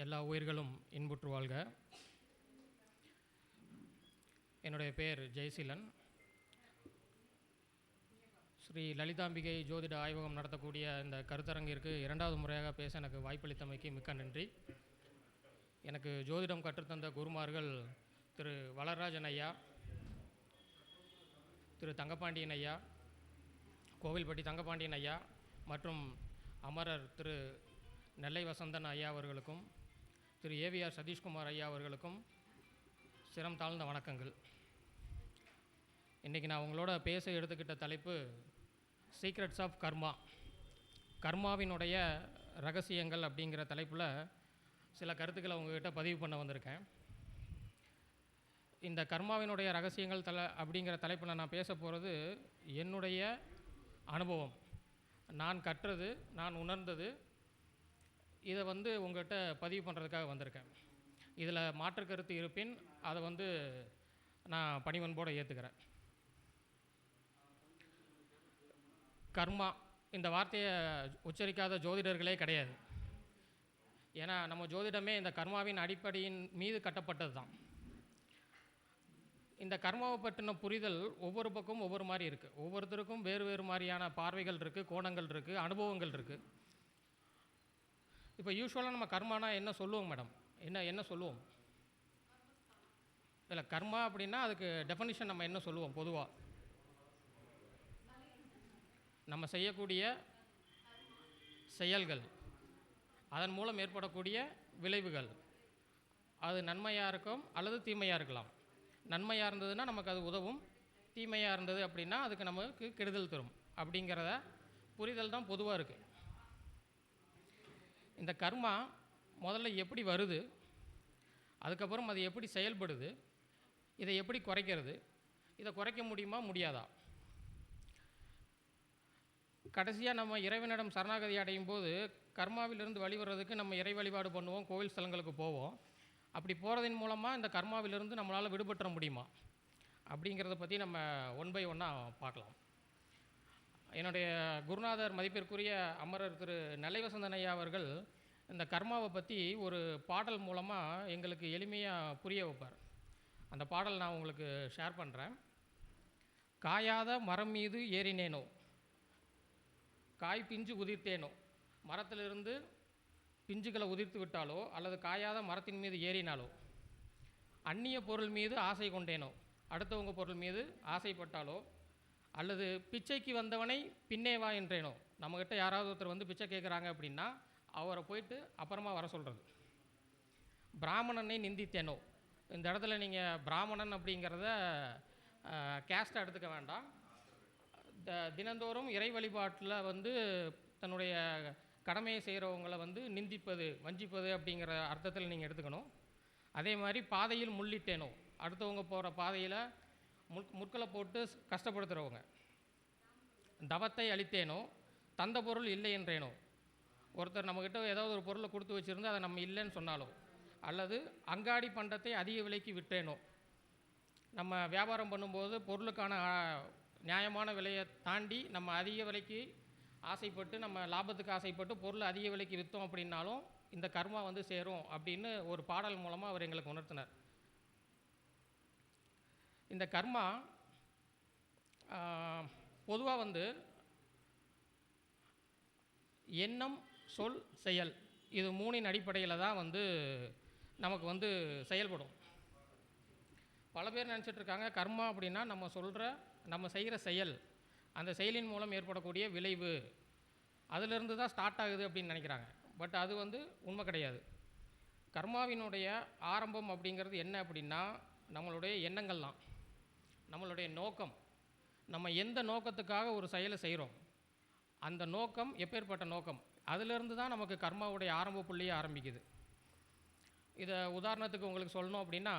எல்லா உயிர்களும் இன்புற்று வாழ்க. என்னுடைய பெயர் ஜெயசீலன். ஸ்ரீ லலிதாம்பிகை ஜோதிட ஆய்வகம் நடத்தக்கூடிய இந்த கருத்தரங்கிற்கு 2வது முறையாக பேச எனக்கு வாய்ப்பளித்தமைக்கு மிக்க நன்றி. எனக்கு ஜோதிடம் கற்றுத்தந்த குருமார்கள் திரு வளராஜன் ஐயா, திரு தங்கப்பாண்டியன் ஐயா, கோவில்பட்டி தங்கப்பாண்டியன் ஐயா மற்றும் அமரர் திரு நெல்லை வசந்தன் ஐயா அவர்களுக்கும் திரு ஏவிஆர் சதீஷ்குமார் ஐயா அவர்களுக்கும் சிரம் தாழ்ந்த வணக்கங்கள். இன்றைக்கி நான் உங்களோட பேச எடுத்துக்கிட்ட தலைப்பு சீக்ரெட்ஸ் ஆஃப் கர்மா, கர்மாவினுடைய ரகசியங்கள் அப்படிங்கிற தலைப்பில் சில கருத்துக்களை உங்கள்கிட்ட பதிவு பண்ண வந்திருக்கேன். இந்த கர்மாவினுடைய ரகசியங்கள் அப்படிங்கிற தலைப்பில் நான் பேச போகிறது என்னுடைய அனுபவம், நான் கற்றது, நான் உணர்ந்தது. இதை உங்கள்கிட்ட பதிவு பண்ணுறதுக்காக வந்திருக்கேன். இதில் மாற்று கருத்து இருப்பின் அதை நான் பணிவன்போடு ஏற்றுக்கிறேன். கர்மா இந்த வார்த்தையை உச்சரிக்காத ஜோதிடர்களே கிடையாது. ஏன்னா நம்ம ஜோதிடமே இந்த கர்மாவின் அடிப்படையின் மீது கட்டப்பட்டது தான். இந்த கர்மாவை பற்றின புரிதல் ஒவ்வொரு பக்கமும் ஒவ்வொரு மாதிரி இருக்குது. ஒவ்வொருத்தருக்கும் வேறு வேறு மாதிரியான பார்வைகள் இருக்குது, கோணங்கள் இருக்குது, அனுபவங்கள் இருக்குது. இப்போ யூஸ்வலாக நம்ம கர்மானா என்ன சொல்லுவோம் மேடம்? என்ன சொல்லுவோம்? இல்லை, கர்மா அப்படின்னா அதுக்கு டெஃபனிஷன் நம்ம என்ன சொல்லுவோம்? பொதுவாக நம்ம செய்யக்கூடிய செயல்கள், அதன் மூலம் ஏற்படக்கூடிய விளைவுகள், அது நன்மையாக இருக்கும் அல்லது தீமையாக இருக்கலாம். நன்மையாக இருந்ததுன்னா நமக்கு அது உதவும், தீமையாக இருந்தது அப்படின்னா அதுக்கு நமக்கு கெடுதல் தரும் அப்படிங்கிறத புரிதல் தான் பொதுவாக இருக்குது. இந்த கர்மா முதல்ல எப்படி வருது, அதுக்கப்புறம் அது எப்படி செயல்படுது, இதை எப்படி குறைக்கிறது, இதை குறைக்க முடியுமா முடியாதா? கடைசியாக நம்ம இறைவனிடம் சரணாகதி அடையும் போது கர்மாவிலிருந்து வழிவறதுக்கு நம்ம இறை வழிபாடு பண்ணுவோம், கோவில் ஸ்தலங்களுக்கு போவோம். அப்படி போகிறதின் மூலமாக இந்த கர்மாவிலிருந்து நம்மளால் விடுபற்ற முடியுமா அப்படிங்கிறத பற்றி நம்ம ஒன் பை ஒன்னாக பார்க்கலாம். என்னுடைய குருநாதர் மதிப்பிற்குரிய அமரர் திரு நெல்லை வசந்தன் ஐயா அவர்கள் இந்த கர்மாவை பற்றி ஒரு பாடல் மூலமாக எங்களுக்கு எளிமையாக புரிய வைப்பார். அந்த பாடல் நான் உங்களுக்கு ஷேர் பண்ணுறேன். காயாத மரம் மீது ஏறினேனோ, காய் பிஞ்சு உதிர்த்தேனோ, மரத்திலிருந்து பிஞ்சுகளை உதிர்த்து விட்டாலோ அல்லது காயாத மரத்தின் மீது ஏறினாலோ, அந்நிய பொருள் மீது ஆசை கொண்டேனோ, அடுத்தவங்க பொருள் மீது ஆசைப்பட்டாலோ, அல்லது பிச்சைக்கு வந்தவனை பின்னே வா என்றேனோ. நம்மக்கிட்ட யாராவது ஒருத்தர் பிச்சை கேட்குறாங்க அப்படின்னா அவரை போயிட்டு அப்புறமா வர சொல்கிறது. பிராமணனை நிந்தித்தேனோ, இந்த இடத்துல நீங்கள் பிராமணன் அப்படிங்கிறத கேஸ்ட்டை எடுத்துக்க வேண்டாம். தினந்தோறும் இறை வழிபாட்டில் தன்னுடைய கடமையை செய்கிறவங்களை நிந்திப்பது, வஞ்சிப்பது அப்படிங்கிற அர்த்தத்தில் நீங்கள் எடுத்துக்கணும். அதே மாதிரி பாதையில் முள்ளிட்டேனோ, அடுத்தவங்க போகிற பாதையில் முட்களை போட்டு கஷ்டப்படுத்துகிறவங்க. தவத்தை அளித்தேனோ, தந்த பொருள் இல்லை என்றேனோ, ஒருத்தர் நம்மக்கிட்ட ஏதாவது ஒரு பொருளை கொடுத்து வச்சுருந்து அதை நம்ம இல்லைன்னு சொன்னாலோ, அல்லது அங்காடி பண்டத்தை அதிக விலைக்கு விற்றேனோ. நம்ம வியாபாரம் பண்ணும்போது பொருளுக்கான நியாயமான விலையை தாண்டி நம்ம அதிக விலைக்கு ஆசைப்பட்டு, நம்ம லாபத்துக்கு ஆசைப்பட்டு பொருளை அதிக விலைக்கு விற்றோம் அப்படின்னாலும் இந்த கர்மா சேரும் அப்படின்னு ஒரு பாடல் மூலமாக அவர் எங்களுக்கு உணர்த்தினார். இந்த கர்மா பொதுவாக எண்ணம், சொல், செயல், இது 3இன் அடிப்படையில் தான் நமக்கு செயல்படும். பல பேர் நினச்சிட்ருக்காங்க கர்மா அப்படின்னா நம்ம செய்கிற செயல், அந்த செயலின் மூலம் ஏற்படக்கூடிய விளைவு, அதிலிருந்து தான் ஸ்டார்ட் ஆகுது அப்படின்னு நினைக்கிறாங்க. பட் அது உண்மை கிடையாது. கர்மாவினுடைய ஆரம்பம் அப்படிங்கிறது என்ன அப்படின்னா நம்மளுடைய எண்ணங்கள் தான், நம்மளுடைய நோக்கம். நம்ம எந்த நோக்கத்துக்காக ஒரு செயலை செய்கிறோம், அந்த நோக்கம் எப்பேற்பட்ட நோக்கம், அதிலிருந்து தான் நமக்கு கர்மாவுடைய ஆரம்ப புள்ளியே ஆரம்பிக்குது. இதை உதாரணத்துக்கு உங்களுக்கு சொல்லணும் அப்படின்னா,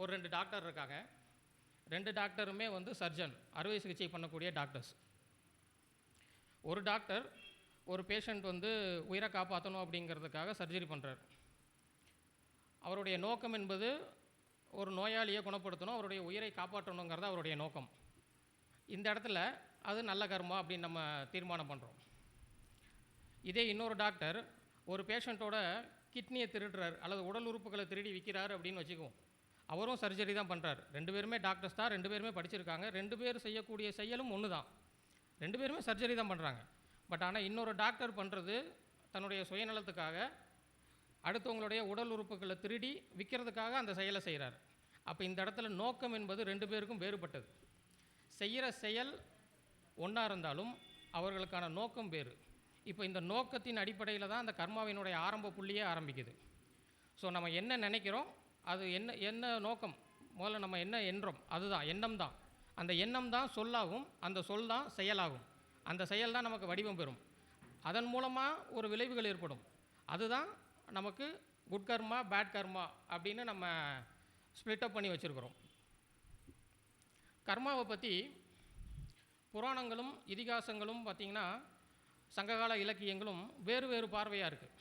ஒரு 2 டாக்டர் இருக்காங்க. 2 டாக்டருமே சர்ஜன், அறுவை சிகிச்சை பண்ணக்கூடிய டாக்டர்ஸ். ஒரு டாக்டர் ஒரு பேஷண்ட் உயிரை காப்பாற்றணும் அப்படிங்கிறதுக்காக சர்ஜரி பண்ணுறார். அவருடைய நோக்கம் என்பது ஒரு நோயாளியை குணப்படுத்தணும், அவருடைய உயிரை காப்பாற்றணுங்கிறது அவருடைய நோக்கம். இந்த இடத்துல அது நல்ல கர்மா அப்படின்னு நம்ம தீர்மானம் பண்ணுறோம். இதே இன்னொரு டாக்டர் ஒரு பேஷண்ட்டோட கிட்னியை திருடுறார் அல்லது உடல் உறுப்புகளை திருடி விற்கிறார் அப்படின்னு வச்சுக்குவோம். அவரும் சர்ஜரி தான் பண்ணுறாரு. 2 பேருமே டாக்டர்ஸ் தான், 2 பேருமே படிச்சிருக்காங்க. 2 பேர் செய்யக்கூடிய செயலும் ஒன்று தான். 2 பேருமே சர்ஜரி தான் பண்ணுறாங்க. பட் ஆனால் இன்னொரு டாக்டர் பண்ணுறது தன்னுடைய சுயநலத்துக்காக அடுத்தவங்களுடைய உடல் உறுப்புகளை திருடி விற்கிறதுக்காக அந்த செயலை செய்கிறார். அப்போ இந்த இடத்துல நோக்கம் என்பது 2 பேருக்கும் வேறுபட்டது. செய்கிற செயல் ஒன்றா இருந்தாலும் அவர்களுக்கான நோக்கம் வேறு. இப்போ இந்த நோக்கத்தின் அடிப்படையில் தான் அந்த கர்மாவினுடைய ஆரம்ப புள்ளியே ஆரம்பிக்குது. ஸோ நம்ம என்ன நினைக்கிறோம், அது என்ன நோக்கம், முதல்ல நம்ம என்ன எண்ணறோம், அதுதான் எண்ணம் தான். அந்த எண்ணம் தான் சொல்லாகும், அந்த சொல் தான் செயலாகும். அந்த செயல் தான் நமக்கு வடிவம் பெறும். அதன் மூலமாக ஒரு விளைவுகள் ஏற்படும். அதுதான் நமக்கு குட் கர்மா, பேட் கர்மா அப்படின்னு நம்ம ஸ்ப்ளிட்டப் பண்ணி வச்சுருக்கிறோம். கர்மாவை பற்றி புராணங்களும் இதிகாசங்களும் பார்த்திங்கன்னா சங்ககால இலக்கியங்களும் வேறு வேறு பார்வையாக இருக்குது.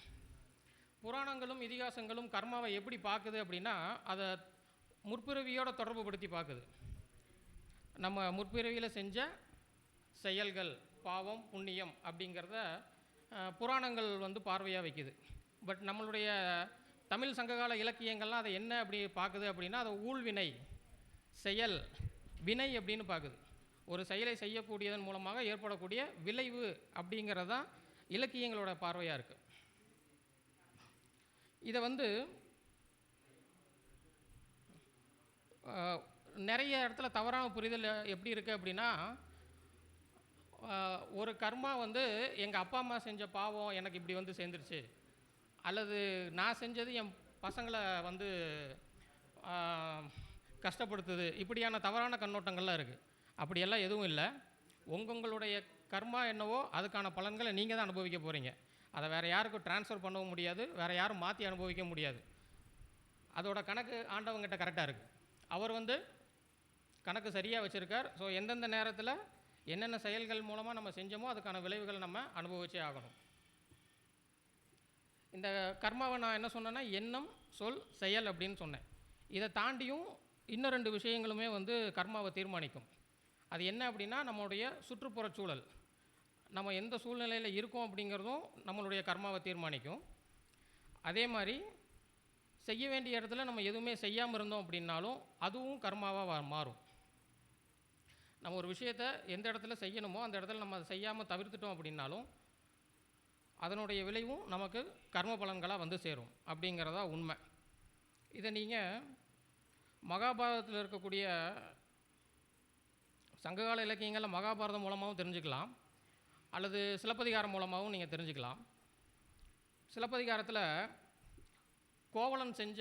புராணங்களும் இதிகாசங்களும் கர்மாவை எப்படி பார்க்குது அப்படின்னா அதை முற்பிறவியோட தொடர்பு படுத்தி பார்க்குது. நம்ம முற்பிறவியில் செஞ்ச செயல்கள், பாவம் புண்ணியம் அப்படிங்கிறத புராணங்கள் பார்வையாக வைக்குது. பட் நம்மளுடைய தமிழ் சங்ககால இலக்கியங்கள்லாம் அதை என்ன அப்படி பார்க்குது அப்படின்னா அதை ஊழ்வினை, செயல், வினை அப்படின்னு பார்க்குது. ஒரு செயலை செய்யக்கூடியதன் மூலமாக ஏற்படக்கூடிய விளைவு அப்படிங்கிறது தான் இலக்கியங்களோட பார்வையாக இருக்குது. இதை நிறைய இடத்துல தவறான புரிதல் எப்படி இருக்குது அப்படின்னா, ஒரு கர்மா எங்கள் அப்பா அம்மா செஞ்ச பாவம் எனக்கு இப்படி சேர்ந்துருச்சு, அல்லது நான் செஞ்சது என் பசங்களை கஷ்டப்படுத்துது, இப்படியான தவறான கண்ணோட்டங்கள்லாம் இருக்குது. அப்படியெல்லாம் எதுவும் இல்லை. உங்களுடைய கர்மா என்னவோ அதுக்கான பலன்களை நீங்கள் தான் அனுபவிக்க போகிறீங்க. அதை வேறு யாருக்கும் ட்ரான்ஸ்ஃபர் பண்ணவும் முடியாது, வேறு யாரும் மாற்றி அனுபவிக்க முடியாது. அதோட கணக்கு ஆண்டவங்கிட்ட கரெக்டாக இருக்குது. அவர் கணக்கு சரியாக வச்சுருக்கார். ஸோ எந்தெந்த நேரத்தில் என்னென்ன செயல்கள் மூலமாக நம்ம செஞ்சோமோ அதுக்கான விளைவுகளை நம்ம அனுபவிச்சே ஆகணும். இந்த கர்மாவை நான் என்ன சொன்னேன்னா எண்ணம், சொல், செயல் அப்படின்னு சொன்னேன். இதை தாண்டியும் இன்னும் 2 விஷயங்களுமே கர்மாவை தீர்மானிக்கும். அது என்ன அப்படின்னா நம்மளுடைய சுற்றுப்புற சூழல், நம்ம எந்த சூழ்நிலையில் இருக்கோம் அப்படிங்கிறதும் நம்மளுடைய கர்மாவை தீர்மானிக்கும். அதே மாதிரி செய்ய வேண்டிய இடத்துல நம்ம எதுவுமே செய்யாமல் இருந்தோம் அப்படின்னாலும் அதுவும் கர்மாவாக மாறும். நம்ம ஒரு விஷயத்தை எந்த இடத்துல செய்யணுமோ அந்த இடத்துல நம்ம அதை செய்யாமல் தவிர்த்துட்டோம் அப்படின்னாலும் அதனுடைய விளைவும் நமக்கு கர்ம பலன்களாக சேரும் அப்படிங்கிறதா உண்மை. இதை நீங்கள் மகாபாரதத்தில் இருக்கக்கூடிய சங்ககால இலக்கியங்களில் மகாபாரதம் மூலமாகவும் தெரிஞ்சுக்கலாம், அல்லது சிலப்பதிகாரம் மூலமாகவும் நீங்கள் தெரிஞ்சுக்கலாம். சிலப்பதிகாரத்தில் கோவலன் செஞ்ச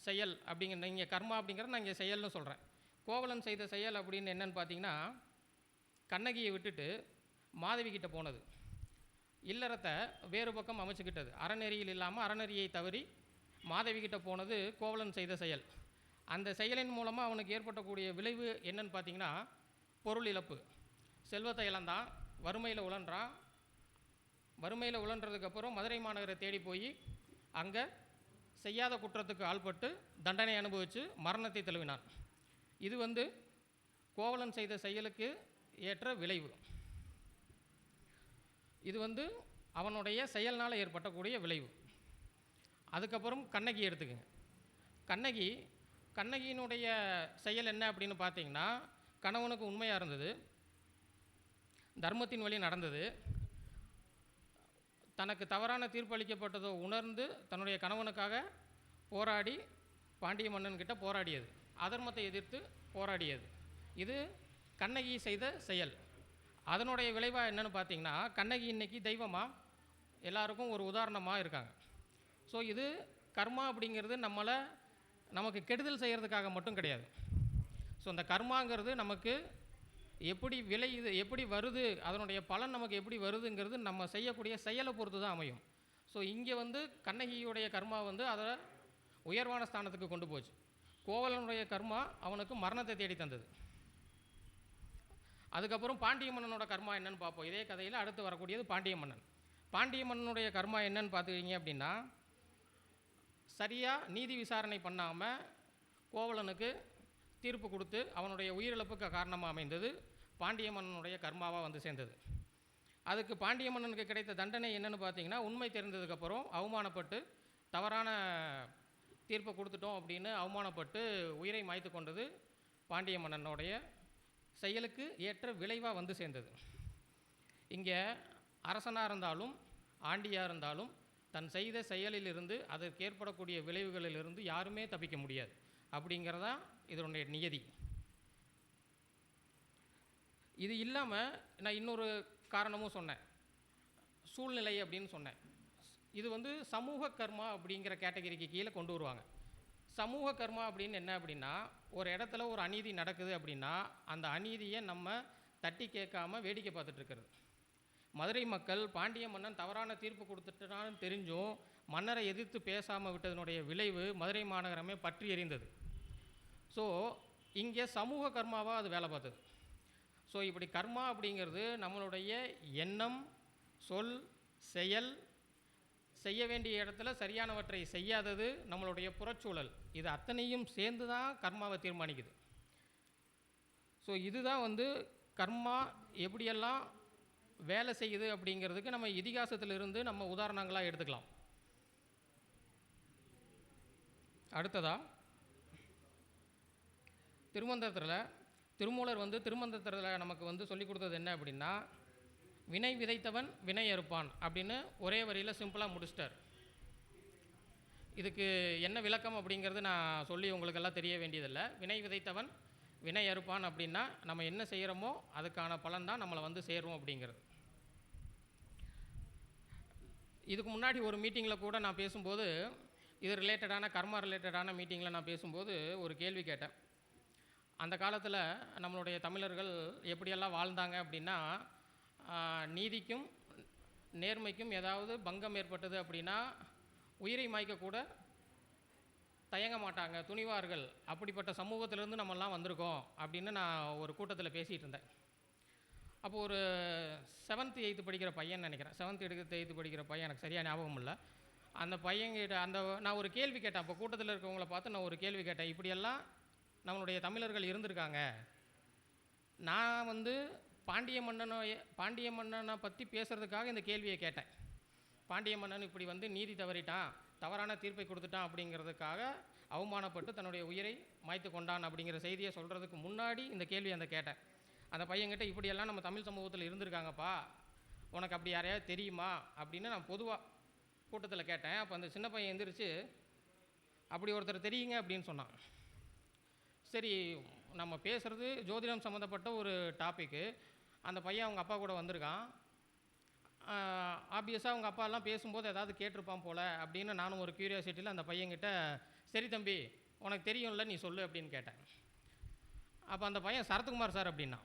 செயல் அப்படிங்கிற, நீங்கள் கர்மா அப்படிங்கிறத நான் இங்கே செயல்னு சொல்கிறேன். கோவலன் செய்த செயல் அப்படின்னு என்னென்னு பார்த்தீங்கன்னா, கண்ணகியை விட்டுட்டு மாதவி கிட்ட போனது, இல்லறத்தை வேறு பக்கம் அமைச்சுக்கிட்டது, அறநெறியில் இல்லாமல் அறநெறியை தவறி மாதவி கிட்ட போனது கோவலன் செய்த செயல். அந்த செயலின் மூலமாக அவனுக்கு ஏற்பட்டக்கூடிய விளைவு என்னன்னு பார்த்தீங்கன்னா பொருள் இழப்பு. செல்வத்தை இழந்தான், வறுமையில் உழன்றான். வறுமையில் உழன்றதுக்கப்புறம் மதுரை மாநகரை தேடி போய் அங்கே செய்யாத குற்றத்துக்கு ஆள்பட்டு தண்டனை அனுபவித்து மரணத்தை தழுவினான். இது கோவலன் செய்த செயலுக்கு ஏற்ற விளைவு. இது அவனுடைய செயல்னால் ஏற்பட்டக்கூடிய விளைவு. அதுக்கப்புறம் கண்ணகி எடுத்துக்கங்க. கண்ணகியினுடைய செயல் என்ன அப்படின்னு பார்த்தீங்கன்னா, கணவனுக்கு உண்மையாக இருந்தது, தர்மத்தின் வழி நடந்தது, தனக்கு தவறான தீர்ப்பு அளிக்கப்பட்டதோ உணர்ந்து தன்னுடைய கணவனுக்காக போராடி பாண்டிய மன்னன்கிட்ட போராடியது, அதர்மத்தை எதிர்த்து போராடியது. இது கண்ணகி செய்த செயல். அதனுடைய விளைவாக என்னென்னு பார்த்தீங்கன்னா, கண்ணகி இன்றைக்கி தெய்வமாக எல்லாருக்கும் ஒரு உதாரணமாக இருக்காங்க. ஸோ இது கர்மா அப்படிங்கிறது நமக்கு கெடுதல் செய்கிறதுக்காக மட்டும் கிடையாது. ஸோ அந்த கர்மாங்கிறது நமக்கு எப்படி விளையுது, எப்படி வருது, அதனுடைய பலன் நமக்கு எப்படி வருதுங்கிறது நம்ம செய்யக்கூடிய செயலை பொறுத்து தான் அமையும். ஸோ இங்கே கண்ணகியுடைய கர்மா அதை உயர்வான ஸ்தானத்துக்கு கொண்டு போச்சு. கோவலனுடைய கர்மா அவனுக்கு மரணத்தை தேடி தந்தது. அதுக்கப்புறம் பாண்டிய மன்னனோட கர்மா என்னன்னு பார்ப்போம். இதே கதையில் அடுத்து வரக்கூடியது பாண்டிய மன்னன். பாண்டிய மன்னனுடைய கர்மா என்னன்னு பார்த்துக்கிங்க அப்படின்னா, சரியாக நீதி விசாரணை பண்ணாமல் கோவலனுக்கு தீர்ப்பு கொடுத்து அவனுடைய உயிரிழப்புக்கு காரணமாக அமைந்தது பாண்டிய மன்னனுடைய கர்மாவாக சேர்ந்தது. அதுக்கு பாண்டிய மன்னனுக்கு கிடைத்த தண்டனை என்னன்னு பார்த்தீங்கன்னா, உண்மை தெரிந்ததுக்கப்புறம் அவமானப்பட்டு தவறான தீர்ப்பை கொடுத்துட்டோம் அப்படின்னு அவமானப்பட்டு உயிரை மாய்த்து கொண்டது பாண்டிய மன்னனுடைய செயலுக்கு ஏற்ற விளைவாக வந்து சேர்ந்தது. இங்கே அரசனாக இருந்தாலும் ஆண்டியாக இருந்தாலும் தன் செய்த செயலிலிருந்து அதற்கு ஏற்படக்கூடிய விளைவுகளிலிருந்து யாருமே தப்பிக்க முடியாது அப்படிங்கிறதான் இதனுடைய நியதி. இது இல்லாமல் நான் இன்னொரு காரணமும் சொன்னேன், சூழ்நிலை அப்படின்னு சொன்னேன். இது வந்து சமூக கர்மா அப்படிங்கிற கேட்டகரிக்கு கீழே கொண்டு வருவாங்க. சமூக கர்மா அப்படின்னு என்ன அப்படின்னா, ஒரு இடத்துல ஒரு அநீதி நடக்குது அப்படின்னா அந்த அநீதியை நம்ம தட்டி கேட்காம வேடிக்கை பார்த்துட்டு இருக்கிறது. மதுரை மக்கள் பாண்டிய மன்னன் தவறான தீர்ப்பு கொடுத்துட்டான்னு தெரிஞ்சும் மன்னரை எதிர்த்து பேசாமல் விட்டதனுடைய விளைவு மதுரை மாநகரமே பற்றி எறிந்தது. ஸோ இங்கே சமூக கர்மாவாக அது வேலை பார்த்தது. ஸோ இப்படி கர்மா அப்படிங்கிறது நம்மளுடைய எண்ணம், சொல், செயல், செய்ய வேண்டிய இடத்துல சரியானவற்றை செய்யாதது, நம்மளுடைய புறச்சூழல், இது அத்தனையும் சேர்ந்து தான் கர்மாவை தீர்மானிக்குது. ஸோ இதுதான் வந்து கர்மா எப்படியெல்லாம் வேலை செய்யுது அப்படிங்கிறதுக்கு நம்ம இதிகாசத்திலிருந்து நம்ம உதாரணங்களாக எடுத்துக்கலாம். அடுத்ததாக திருமூலர் வந்து திருமந்திரத்தில் நமக்கு வந்து சொல்லி கொடுத்தது என்ன அப்படின்னா, வினை விதைத்தவன் வினை அறுப்பான் அப்படின்னு ஒரே வரியில் சிம்பிளாக முடிச்சிட்டார். இதுக்கு என்ன விளக்கம் அப்படிங்கிறது நான் சொல்லி உங்களுக்கெல்லாம் தெரிய வேண்டியதில்லை. வினை விதைத்தவன் வினை அறுப்பான் அப்படின்னா நம்ம என்ன செய்கிறோமோ அதுக்கான பலன் தான் நம்மளை வந்து சேரும் அப்படிங்கிறது. இதுக்கு முன்னாடி ஒரு மீட்டிங்கில் கூட நான் பேசும்போது, இது ரிலேட்டடான கர்மா ரிலேட்டடான மீட்டிங்கில் நான் பேசும்போது ஒரு கேள்வி கேட்டேன். அந்த காலத்தில் நம்மளுடைய தமிழர்கள் எப்படியெல்லாம் வாழ்ந்தாங்க அப்படின்னா, நீதிக்கும் நேர்மைக்கும் ஏதாவது பங்கம் ஏற்பட்டது அப்படின்னா உயிரை மாய்க்கக்கூட தயங்க மாட்டாங்க, துணிவார்கள். அப்படிப்பட்ட சமூகத்திலேருந்து நம்மெல்லாம் வந்திருக்கோம் அப்படின்னு நான் ஒரு கூட்டத்தில் பேசிகிட்டு இருந்தேன். அப்போது ஒரு 7th 8th படிக்கிற பையன் நினைக்கிறேன், 7th 8th படிக்கிற பையன், எனக்கு சரியாக ஞாபகம் இல்லை. அந்த பையன்கிட்ட நான் ஒரு கேள்வி கேட்டேன். அப்போ கூட்டத்தில் இருக்கவங்கள பார்த்து நான் ஒரு கேள்வி கேட்டேன், இப்படியெல்லாம் நம்மளுடைய தமிழர்கள் இருந்திருக்காங்க, நான் வந்து பாண்டிய மன்னனை பற்றி பேசுகிறதுக்காக இந்த கேள்வியை கேட்டேன். பாண்டிய மன்னன் இப்படி வந்து நீதி தவறிட்டான், தவறான தீர்ப்பை கொடுத்துட்டான் அப்படிங்கிறதுக்காக அவமானப்பட்டு தன்னுடைய உயிரை மாய்த்து கொண்டான் அப்படிங்கிற செய்தியை சொல்கிறதுக்கு முன்னாடி இந்த கேள்வி கேட்டேன். அந்த பையன்கிட்ட இப்படியெல்லாம் நம்ம தமிழ் சமூகத்தில் இருந்திருக்காங்கப்பா, உனக்கு அப்படி யாரையாவது தெரியுமா அப்படின்னு நான் பொதுவாக கூட்டத்தில் கேட்டேன். அப்போ அந்த சின்ன பையன் எந்திரிச்சு அப்படி ஒருத்தர் தெரியுங்க அப்படின்னு சொன்னான். சரி, நம்ம பேசுகிறது ஜோதிடம் சம்மந்தப்பட்ட ஒரு டாப்பிக்கு. அந்த பையன் அவங்க அப்பா கூட வந்திருக்கான். ஆப்வியஸாக அவங்க அப்பாலாம் பேசும்போது ஏதாவது கேட்டிருப்பான் போல் அப்படின்னு நானும் ஒரு க்யூரியாசிட்டியில் அந்த பையன்கிட்ட, சரி தம்பி உனக்கு தெரியும்ல நீ சொல்லு அப்படின்னு கேட்டேன். அப்போ அந்த பையன் சரத்குமார் சார் அப்படின்னா.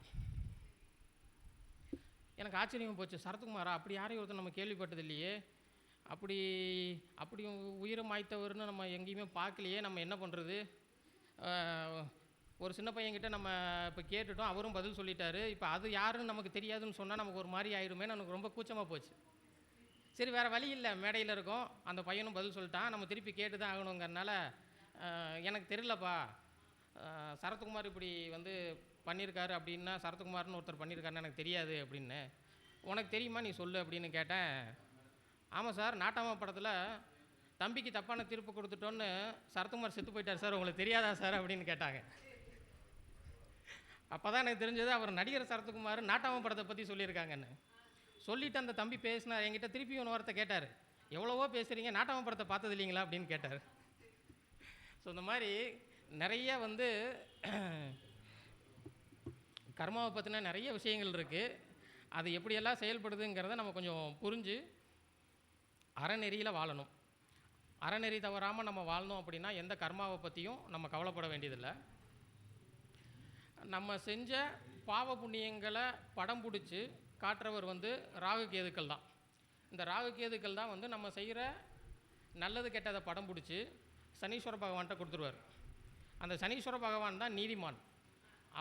எனக்கு ஆச்சரியமாக போச்சு, சரத்குமாரா, அப்படி யாரையும் ஒருத்தர் நம்ம கேள்விப்பட்டது இல்லையே, அப்படி உயிரை மாய்த்தவர்னு நம்ம எங்கேயுமே பார்க்கலையே, நம்ம என்ன பண்ணுறது? ஒரு சின்ன பையன்கிட்ட நம்ம இப்போ கேட்டுட்டோம், அவரும் பதில் சொல்லிட்டாரு, இப்போ அது யாருன்னு நமக்கு தெரியாதுன்னு சொன்னால் நமக்கு ஒரு மாதிரி ஆயிடுமே, எனக்கு ரொம்ப கூச்சமாக போச்சு. சரி, வேறு வழி இல்லை, மேடையில் இருக்கோம், அந்த பையனும் பதில் சொல்லிட்டான், நம்ம திருப்பி கேட்டு தான் ஆகணுங்கிறனால, எனக்கு தெரியலப்பா, சரத்குமார் இப்படி வந்து பண்ணியிருக்காரு அப்படின்னா, சரத்குமார்னு ஒருத்தர் பண்ணியிருக்காருன்னு எனக்கு தெரியாது அப்படின்னு, உனக்கு தெரியுமா நீ சொல்லு அப்படின்னு கேட்டேன். ஆமாம் சார், நாட்டாமா படத்தில் தம்பிக்கு தப்பான தீர்ப்பு கொடுத்துட்டோன்னு சரத்குமார் செத்து போயிட்டார் சார், உங்களுக்கு தெரியாதா சார் அப்படின்னு கேட்டாங்க. அப்போ தான் எனக்கு தெரிஞ்சது அவர் நடிகர் சரத்குமார் நாட்டாமா படத்தை பற்றி சொல்லியிருக்காங்கன்னு. சொல்லிவிட்டு அந்த தம்பி பேசினார், என்கிட்ட திருப்பி ஒன்று வார்த்தை கேட்டார், எவ்வளவோ பேசுகிறீங்க, நாட்டாமா படத்தை பார்த்தது இல்லைங்களா அப்படின்னு கேட்டார். ஸோ இந்த மாதிரி நிறைய வந்து கர்மாவை பற்றின நிறைய விஷயங்கள் இருக்குது. அது எப்படியெல்லாம் செயல்படுதுங்கிறத நம்ம கொஞ்சம் புரிஞ்சு அறநெறியில் வாழணும். அறநெறி தவறாமல் நம்ம வாழணும் அப்படின்னா எந்த கர்மாவை பற்றியும் நம்ம கவலைப்பட வேண்டியதில்லை. நம்ம செஞ்ச பாவ புண்ணியங்களை படம் பிடிச்சி காட்டுறவர் வந்து ராகு கேதுக்கள் தான். இந்த ராகு கேதுக்கள் தான் வந்து நம்ம செய்கிற நல்லது கெட்டதை படம் பிடிச்சி சனீஸ்வர பகவான்கிட்ட கொடுத்துருவார். அந்த சனீஸ்வர பகவான் தான் நீதிமான்.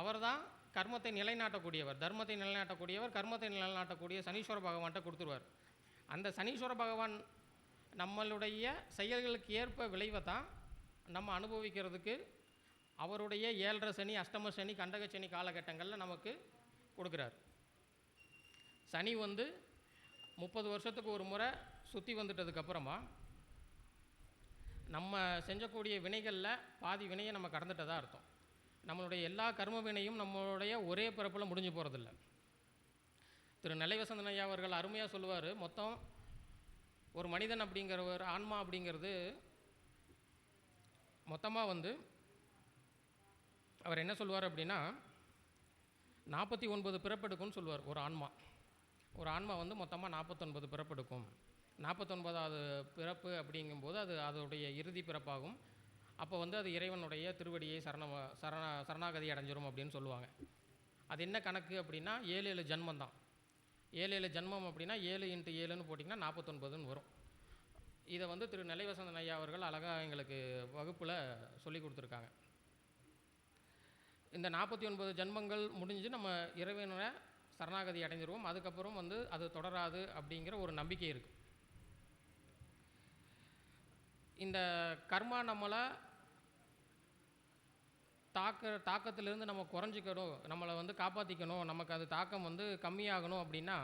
அவர் தான் கர்மத்தை நிலைநாட்டக்கூடியவர், தர்மத்தை நிலைநாட்டக்கூடியவர், கர்மத்தை நிலைநாட்டக்கூடிய சனீஸ்வர பகவான்கிட்ட கொடுத்துருவார். அந்த சனீஸ்வர பகவான் நம்மளுடைய செயல்களுக்கு ஏற்ப விளைவை தான் நம்ம அனுபவிக்கிறதுக்கு அவருடைய 7.5 சனி, அஷ்டம சனி, கண்டக சனி காலகட்டங்களில் நமக்கு கொடுக்குறார். சனி வந்து 30 வருஷத்துக்கு ஒரு முறை சுற்றி வந்துட்டதுக்கப்புறமா நம்ம செஞ்சக்கூடிய வினைகளில் பாதி வினையை நம்ம கடந்துட்டதாக அர்த்தம். நம்மளுடைய எல்லா கர்ம வினையும் நம்மளுடைய ஒரே பிறப்பில் முடிஞ்சு போகிறதில்ல. திரு நெல்லைவசந்தன் ஐயா அவர்கள் அருமையாக சொல்லுவார், மொத்தம் ஒரு மனிதன் அப்படிங்கிற ஒரு ஆன்மா அப்படிங்கிறது மொத்தமாக வந்து அவர் என்ன சொல்லுவார் அப்படின்னா 49 பிறப்பெடுக்கும்னு சொல்லுவார். ஒரு ஆன்மா வந்து மொத்தமாக 49 பிறப்பெடுக்கும். 49வது பிறப்பு அப்படிங்கும்போது அது அதோடைய இறுதி பிறப்பாகும். அப்போ வந்து அது இறைவனுடைய திருவடியை சரணாகதி அடைஞ்சிரும் அப்படின்னு சொல்லுவாங்க. அது என்ன கணக்கு அப்படின்னா 7 ஜென்மம் தான். 7 ஜென்மம் அப்படின்னா 7 × 7ன்னு போட்டிங்கன்னா 49ன்னு வரும். இதை வந்து திரு நெல்லைவசந்தன் ஐயா அவர்கள் அழகாக எங்களுக்கு வகுப்பில் சொல்லி கொடுத்துருக்காங்க. இந்த 49 ஜென்மங்கள் முடிஞ்சு நம்ம இறைவனை சரணாகதி அடைஞ்சிருவோம். அதுக்கப்புறம் வந்து அது தொடராது அப்படிங்கிற ஒரு நம்பிக்கை இருக்குது. இந்த கர்மா நம்மளை தாக்கத்திலிருந்து நம்ம குறைஞ்சிக்கணும், நம்மளை வந்து காப்பாற்றிக்கணும், நமக்கு அது தாக்கம் வந்து கம்மியாகணும் அப்படின்னா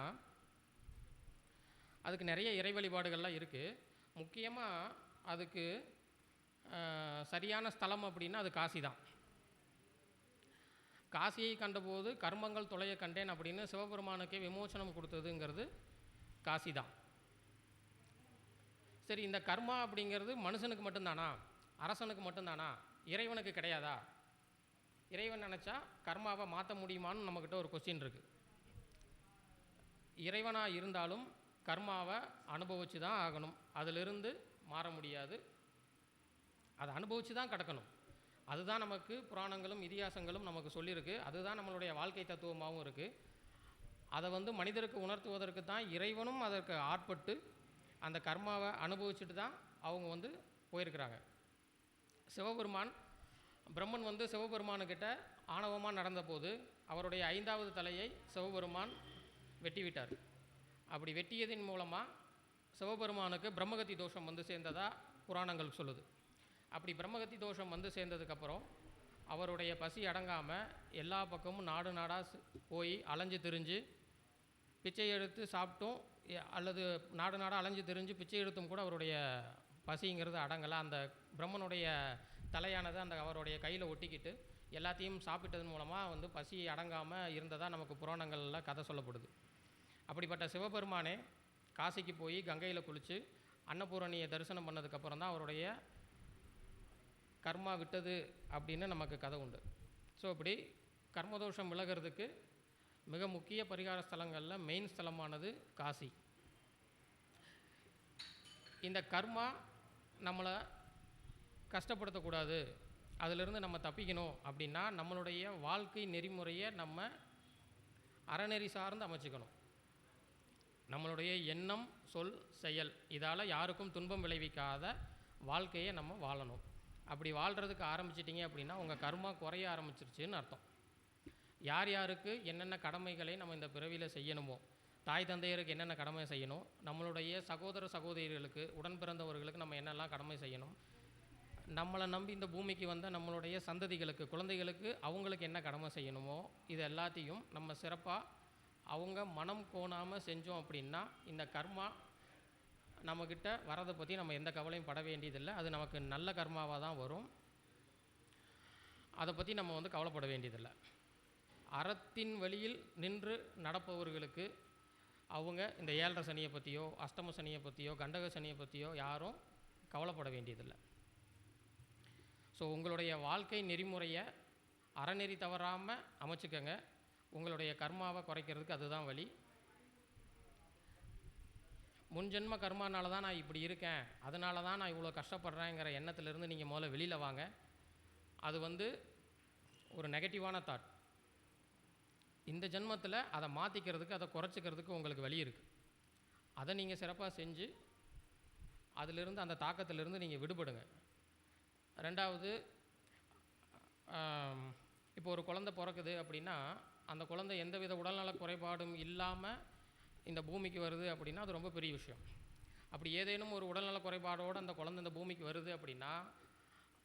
அதுக்கு நிறைய இறை வழிபாடுகள்லாம் இருக்குது. முக்கியமாக அதுக்கு சரியான ஸ்தலம் அப்படின்னா அது காசி தான். காசியை கண்டபோது கர்மங்கள் தொலைய கண்டேன் அப்படின்னு சிவபெருமானுக்கே விமோசனம் கொடுத்ததுங்கிறது காசி தான். சரி, இந்த கர்மா அப்படிங்கிறது மனுஷனுக்கு மட்டும்தானா, அரசனுக்கு மட்டும்தானா, இறைவனுக்கு கிடையாதா? இறைவன் நினச்சா கர்மாவை மாற்ற முடியுமான்னு நம்மக்கிட்ட ஒரு கொஸ்டின் இருக்குது. இறைவனாக இருந்தாலும் கர்மாவை அனுபவிச்சு தான் ஆகணும். அதிலிருந்து மாற முடியாது. அதை அனுபவிச்சு தான் கடக்கணும். அதுதான் நமக்கு புராணங்களும் இதிகாசங்களும் நமக்கு சொல்லியிருக்கு. அதுதான் நம்மளுடைய வாழ்க்கை தத்துவமாகவும் இருக்குது. அதை வந்து மனிதருக்கு உணர்த்துவதற்கு தான் இறைவனும் அதற்கு ஆட்பட்டு அந்த கர்மாவை அனுபவிச்சுட்டு தான் அவங்க வந்து போயிருக்கிறாங்க. சிவபெருமான் பிரம்மன் வந்து சிவபெருமானுக்கிட்ட ஆணவமாக நடந்தபோது அவருடைய 5வது தலையை சிவபெருமான் வெட்டி விட்டார். அப்படி வெட்டியதின் மூலமாக சிவபெருமானுக்கு பிரம்மகத்தி தோஷம் வந்து சேர்ந்ததாக புராணங்கள் சொல்லுது. அப்படி பிரம்மகத்தி தோஷம் வந்து சேர்ந்ததுக்கப்புறம் அவருடைய பசி அடங்காமல் எல்லா பக்கமும் நாடாக போய் அலைஞ்சு திரிஞ்சு பிச்சை எடுத்து சாப்பிட்டும் அல்லது நாடாக அலைஞ்சு திரிஞ்சு பிச்சை எடுத்தும் கூட அவருடைய பசிங்கிறது அடங்கலை. அந்த பிரம்மனுடைய தலையானது அந்த அவருடைய கையில் ஒட்டிக்கிட்டு எல்லாத்தையும் சாப்பிட்டதன் மூலமாக வந்து பசி அடங்காமல் இருந்ததாக நமக்கு புராணங்களில் கதை சொல்லப்படுது. அப்படிப்பட்ட சிவபெருமானே காசிக்கு போய் கங்கையில் குளித்து அன்னபூரணியை தரிசனம் பண்ணதுக்கப்புறம் தான் அவருடைய கர்மா விட்டது அப்படின்னு நமக்கு கதை உண்டு. ஸோ அப்படி கர்மதோஷம் விலகிறதுக்கு மிக முக்கிய பரிகார ஸ்தலங்களில் மெயின் ஸ்தலமானது காசி. இந்த கர்மா நம்மளை கஷ்டப்படுத்தக்கூடாது, அதிலிருந்து நம்ம தப்பிக்கணும் அப்படின்னா நம்மளுடைய வாழ்க்கை நெறிமுறையை நம்ம அறநெறி சார்ந்து அமைச்சிக்கணும். நம்மளுடைய எண்ணம், சொல், செயல் இதால் யாருக்கும் துன்பம் விளைவிக்காத வாழ்க்கையை நம்ம வாழணும். அப்படி வாழ்கிறதுக்கு ஆரம்பிச்சிட்டிங்க அப்படின்னா உங்கள் கர்மா குறைய ஆரம்பிச்சிருச்சுன்னு அர்த்தம். யார் யாருக்கு என்னென்ன கடமைகளை நம்ம இந்த பிறவியில் செய்யணுமோ, தாய் தந்தையருக்கு என்னென்ன கடமை செய்யணும், நம்மளுடைய சகோதர சகோதரிகளுக்கு உடன் பிறந்தவர்களுக்கு நம்ம என்னெல்லாம் கடமை செய்யணும், நம்மளை நம்பி இந்த பூமிக்கு வந்த நம்மளுடைய சந்ததிகளுக்கு குழந்தைகளுக்கு அவங்களுக்கு என்ன கடமை செய்யணுமோ இது எல்லாத்தையும் நம்ம சிறப்பாக அவங்க மனம் கோணாமல் செஞ்சோம் அப்படின்னா இந்த கர்மா நம்மக்கிட்ட வரதை பற்றி நம்ம எந்த கவலையும் பட வேண்டியதில்லை. அது நமக்கு நல்ல கர்மாவாக தான் வரும். அதை பற்றி நம்ம வந்து கவலைப்பட வேண்டியதில்லை. அறத்தின் வழியில் நின்று நடப்பவர்களுக்கு அவங்க இந்த 7.5 சனியை பற்றியோ அஷ்டம சனியை பற்றியோ கண்டக சனியை பற்றியோ யாரும் கவலைப்பட வேண்டியதில்லை. ஸோ உங்களுடைய வாழ்க்கை நெறிமுறையை அறநெறி தவறாமல் அமைச்சுக்கங்க. உங்களுடைய கர்மாவை குறைக்கிறதுக்கு அதுதான் வழி. முன்ஜென்ம கர்மானால தான் நான் இப்படி இருக்கேன், அதனால தான் நான் இவ்வளோ கஷ்டப்படுறேங்கிற எண்ணத்திலேருந்து நீங்கள் முதல்ல வெளியில் வாங்க. அது வந்து ஒரு நெகட்டிவான தாட். இந்த ஜென்மத்தில் அதை மாற்றிக்கிறதுக்கு அதை குறைச்சிக்கிறதுக்கு உங்களுக்கு வழி இருக்குது. அதை நீங்கள் சிறப்பாக செஞ்சு அதிலிருந்து அந்த தாக்கத்திலிருந்து நீங்கள் விடுபடுங்க. ரெண்டாவது, இப்போ ஒரு குழந்தை பிறக்குது அப்படின்னா அந்த குழந்தை எந்தவித உடல்நல குறைபாடும் இல்லாமல் இந்த பூமிக்கு வருது அப்படின்னா அது ரொம்ப பெரிய விஷயம். அப்படி ஏதேனும் ஒரு உடல்நல குறைபாடோடு அந்த குழந்தை இந்த பூமிக்கு வருது அப்படின்னா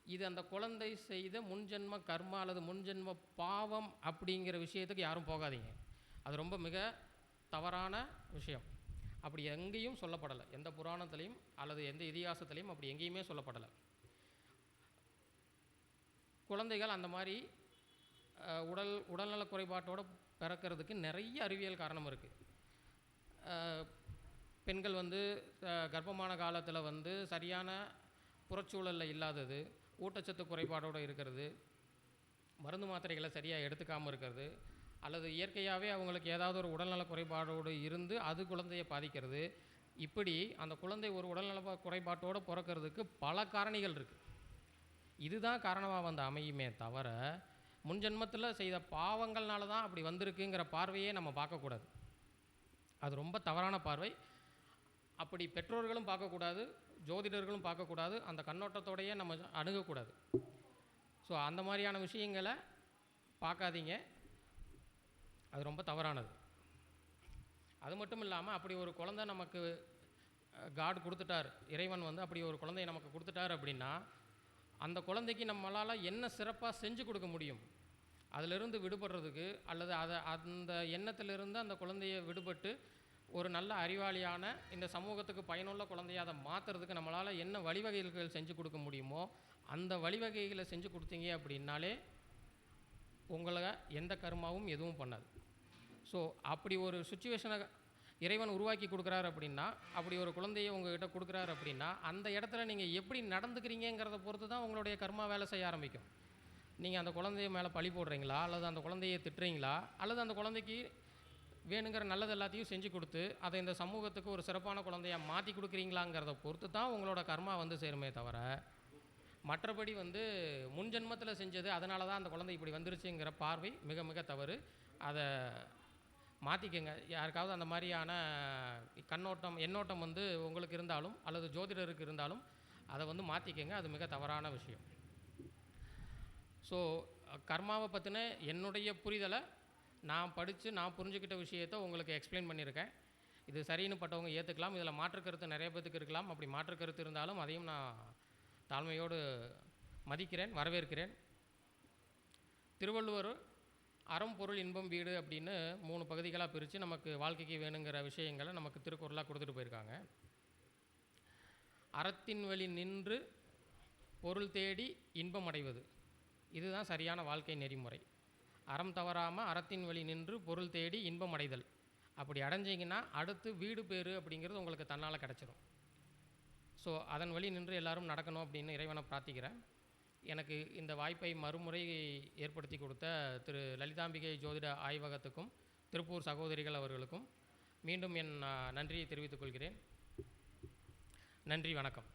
இது அந்த குழந்தை செய்த முன்ஜென்ம கர்மா அல்லது முன்ஜென்ம பாவம் அப்படிங்கிற விஷயத்துக்கு யாரும் போகாதீங்க. அது ரொம்ப மிக தவறான விஷயம். அப்படி எங்கேயும் சொல்லப்படலை, எந்த புராணத்திலையும் அல்லது எந்த இதிகாசத்திலையும் அப்படி எங்கேயுமே சொல்லப்படலை. குழந்தைகள் அந்த மாதிரி உடல்நல குறைபாட்டோடு பிறக்கிறதுக்கு நிறைய அறிவியல் காரணம் இருக்குது. பெண்கள் வந்து கர்ப்பமான காலத்தில் வந்து சரியான புறச்சூழலில் இல்லாதது, ஊட்டச்சத்து குறைபாடோடு இருக்கிறது, மருந்து மாத்திரைகளை சரியாக எடுத்துக்காமல் இருக்கிறது, அல்லது இயற்கையாகவே அவங்களுக்கு ஏதாவது ஒரு உடல்நல குறைபாடோடு இருந்து அது குழந்தையை பாதிக்கிறது. இப்படி அந்த குழந்தை ஒரு உடல்நல குறைபாட்டோடு பிறக்கிறதுக்கு பல காரணிகள் இருக்குது. இதுதான் காரணமாக வந்து அமையுமே தவிர முன்ஜென்மத்தில் செய்த பாவங்கள்னால தான் அப்படி வந்திருக்குங்கிற பார்வையே நம்ம பார்க்கக்கூடாது. அது ரொம்ப தவறான பார்வை. அப்படி பெற்றோர்களும் பார்க்கக்கூடாது, ஜோதிடர்களும் பார்க்கக்கூடாது, அந்த கண்ணோட்டத்தோடையே நம்ம அணுகக்கூடாது. ஸோ அந்த மாதிரியான விஷயங்களை பார்க்காதீங்க, அது ரொம்ப தவறானது. அது மட்டும் இல்லாமல் அப்படி ஒரு குழந்தை நமக்கு காட் கொடுத்துட்டார், இறைவன் வந்து அப்படி ஒரு குழந்தையை நமக்கு கொடுத்துட்டார் அப்படின்னா அந்த குழந்தைக்கு நம்மளால் என்ன சிறப்பாக செஞ்சு கொடுக்க முடியும், அதிலிருந்து விடுபடுறதுக்கு அல்லது அந்த எண்ணத்திலிருந்து அந்த குழந்தையை விடுபட்டு ஒரு நல்ல அறிவாளியான இந்த சமூகத்துக்கு பயனுள்ள குழந்தையை அதை மாற்றுறதுக்கு நம்மளால் என்ன வழிவகைகள் செஞ்சு கொடுக்க முடியுமோ அந்த வழிவகைகளை செஞ்சு கொடுத்தீங்க அப்படின்னாலே உங்களை எந்த கர்மாவும் எதுவும் பண்ணாது. ஸோ அப்படி ஒரு சுச்சுவேஷனை இறைவன் உருவாக்கி கொடுக்குறாரு அப்படின்னா, அப்படி ஒரு குழந்தையை உங்கள்கிட்ட கொடுக்குறாரு அப்படின்னா அந்த இடத்துல நீங்கள் எப்படி நடந்துக்கிறீங்கிறத பொறுத்து தான் உங்களுடைய கர்மா வேலை செய்ய ஆரம்பிக்கும். நீங்கள் அந்த குழந்தைய மேலே பழி போடுறீங்களா, அல்லது அந்த குழந்தையை திட்டுறீங்களா, அல்லது அந்த குழந்தைக்கு வேணுங்கிற நல்லது எல்லாத்தையும் செஞ்சு கொடுத்து அதை இந்த சமூகத்துக்கு ஒரு சிறப்பான குழந்தையாக மாற்றி கொடுக்குறீங்களாங்கிறத பொறுத்து தான் உங்களோட கர்மா வந்து சேருமே தவிர, மற்றபடி வந்து முன்ஜென்மத்தில் செஞ்சது அதனால தான் அந்த குழந்தை இப்படி வந்துருச்சுங்கிற பார்வை மிக மிக தவறு. அதை மாற்றிக்கங்க. யாருக்காவது அந்த மாதிரியான எண்ணோட்டம் வந்து உங்களுக்கு இருந்தாலும் அல்லது ஜோதிடருக்கு இருந்தாலும் அதை வந்து மாற்றிக்கங்க. அது மிக தவறான விஷயம். ஸோ கர்மாவை பற்றின என்னுடைய புரிதலை நான் படித்து நான் புரிஞ்சுக்கிட்ட விஷயத்தை உங்களுக்கு எக்ஸ்பிளைன் பண்ணியிருக்கேன். இது சரின்னு பட்டவங்க ஏற்றுக்கலாம், இதில் மாற்றுக்கருத்து நிறைய பேத்துக்கு இருக்கலாம். அப்படி மாற்றுக்கருத்து இருந்தாலும் அதையும் நான் தாழ்மையோடு மதிக்கிறேன், வரவேற்கிறேன். திருவள்ளுவர் அறம் பொருள் இன்பம் வீடு அப்படின்னு 3 பகுதிகளாக பிரித்து நமக்கு வாழ்க்கைக்கு வேணுங்கிற விஷயங்களை நமக்கு திருக்குறளாக கொடுத்துட்டு போயிருக்காங்க. அறத்தின் வழி நின்று பொருள் தேடி இன்பம் அடைவது, இதுதான் சரியான வாழ்க்கை நெறிமுறை. அறம் தவறாமல் அறத்தின் வழி நின்று பொருள் தேடி இன்பம் அடைதல், அப்படி அடைஞ்சிங்கன்னா அடுத்து வீடு பேறு அப்படிங்கிறது உங்களுக்கு தன்னால் கிடச்சிடும். ஸோ அதன் வழி நின்று எல்லோரும் நடக்கணும் அப்படின்னு இறைவனை பிரார்த்திக்கிறேன். எனக்கு இந்த வாய்ப்பை மறுமுறை ஏற்படுத்தி கொடுத்த திரு லலிதாம்பிகை ஜோதிட ஆய்வகத்துக்கும் திருப்பூர் சகோதரிகள் அவர்களுக்கும் மீண்டும் என் நன்றியை தெரிவித்துக் கொள்கிறேன். நன்றி, வணக்கம்.